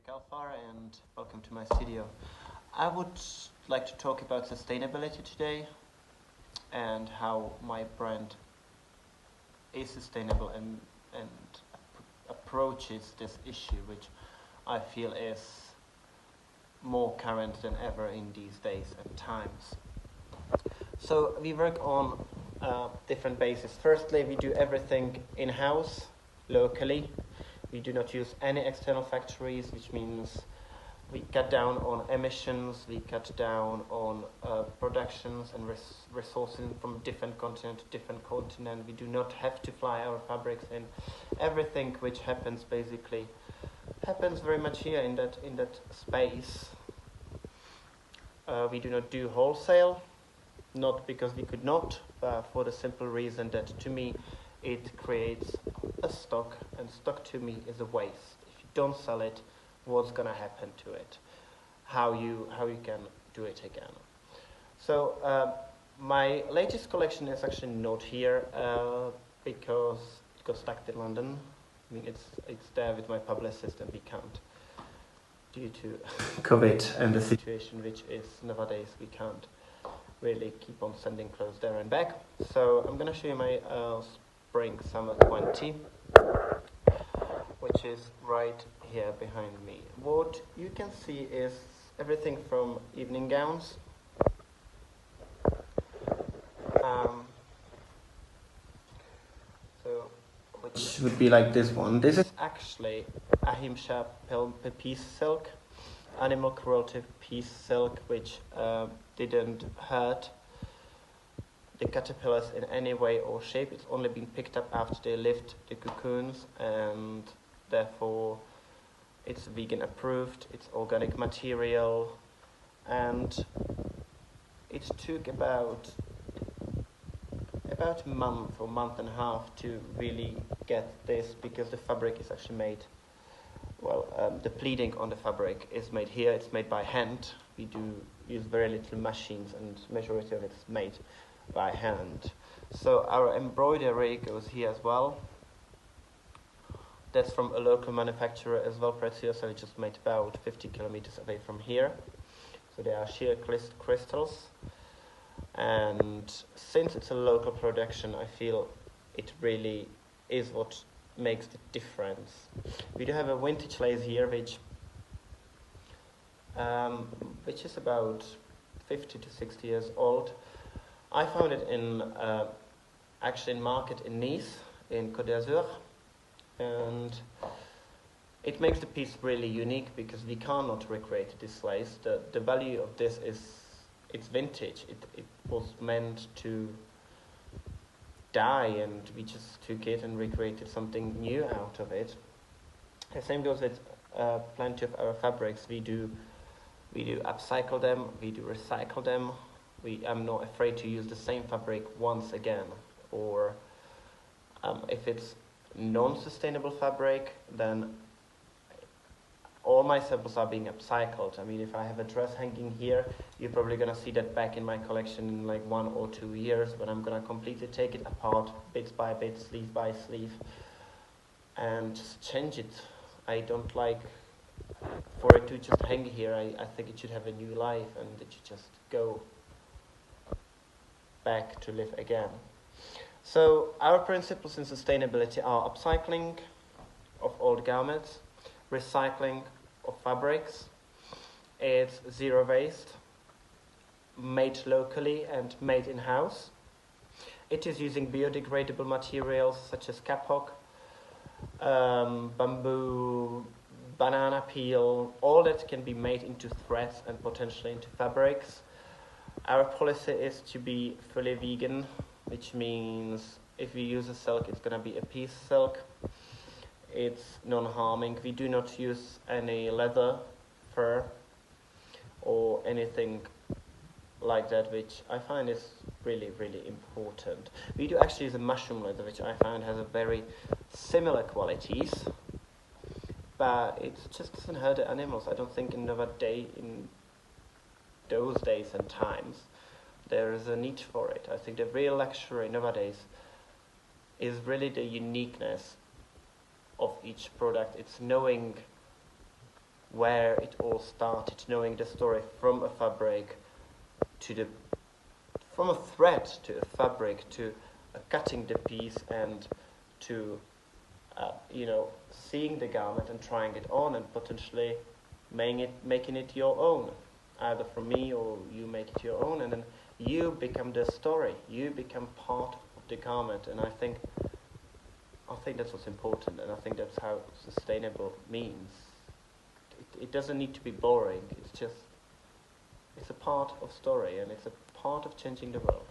Kalfar and welcome to my studio. I would like to talk about sustainability today and how my brand is sustainable and approaches this issue, which I feel is more current than ever in these days and times. So we work on different bases. Firstly, we do everything in-house, locally. We do not use any external factories, which means we cut down on emissions, we cut down on productions and resourcing from different continent to different continent. We do not have to fly our fabrics in. Everything which happens basically happens very much here in that space. We do not do wholesale, not because we could not, but for the simple reason that to me it creates a stock, and stock to me is a waste. If you don't sell it, what's gonna happen to it? How you can do it again? So my latest collection is actually not here because it got stuck in London. I mean, it's there with my publicist, and we can't, due to COVID and the situation which is nowadays, we can't really keep on sending clothes there and back. So I'm gonna show you my Spring Summer 20, which is right here behind me. What you can see is everything from evening gowns, which would be like this one. This is actually Ahimsa piece silk, animal cruelty piece silk, which didn't hurt the caterpillars in any way or shape. It's only been picked up after they left the cocoons, and therefore it's vegan approved, it's organic material, and it took about a month or month and a half to really get this, because the fabric is actually made, the pleating on the fabric is made here, it's made by hand. We do use very little machines, and majority of it is made by hand. So our embroidery goes here as well. That's from a local manufacturer as well, Preciosa, which is made about 50 kilometers away from here. So they are sheer crystals. And since it's a local production, I feel it really is what makes the difference. We do have a vintage lace here, which is about 50 to 60 years old. I found it in actually in market in Nice, in Côte d'Azur, and it makes the piece really unique because we cannot recreate this lace. The value of this is it's vintage. It was meant to die, and we just took it and recreated something new out of it. The same goes with plenty of our fabrics. We do upcycle them, we do recycle them. I'm not afraid to use the same fabric once again, or if it's non-sustainable fabric, then all my samples are being upcycled. I mean, if I have a dress hanging here, you're probably gonna see that back in my collection in like 1 or 2 years, when I'm gonna completely take it apart, bit by bit, sleeve by sleeve, and just change it. I don't like for it to just hang here. I think it should have a new life, and it should just go back to live again. So our principles in sustainability are upcycling of old garments, recycling of fabrics, it's zero waste, made locally and made in-house. It is using biodegradable materials such as kapok, bamboo, banana peel, all that can be made into threads and potentially into fabrics. Our policy is to be fully vegan, which means if we use a silk, it's going to be a piece silk. It's non-harming. We do not use any leather, fur, or anything like that, which I find is really, really important. We do actually use a mushroom leather, which I found has a very similar qualities, but it just doesn't hurt the animals. I don't think in those days and times there is a need for it. I think the real luxury nowadays is really the uniqueness of each product. It's knowing where it all started, knowing the story from a fabric from a thread to a fabric to cutting the piece and to seeing the garment and trying it on and potentially making it your own, either from me or you make it your own, and then you become the story. You become part of the garment, and I think that's what's important, and I think that's how sustainable means. It doesn't need to be boring. It's a part of story, and it's a part of changing the world.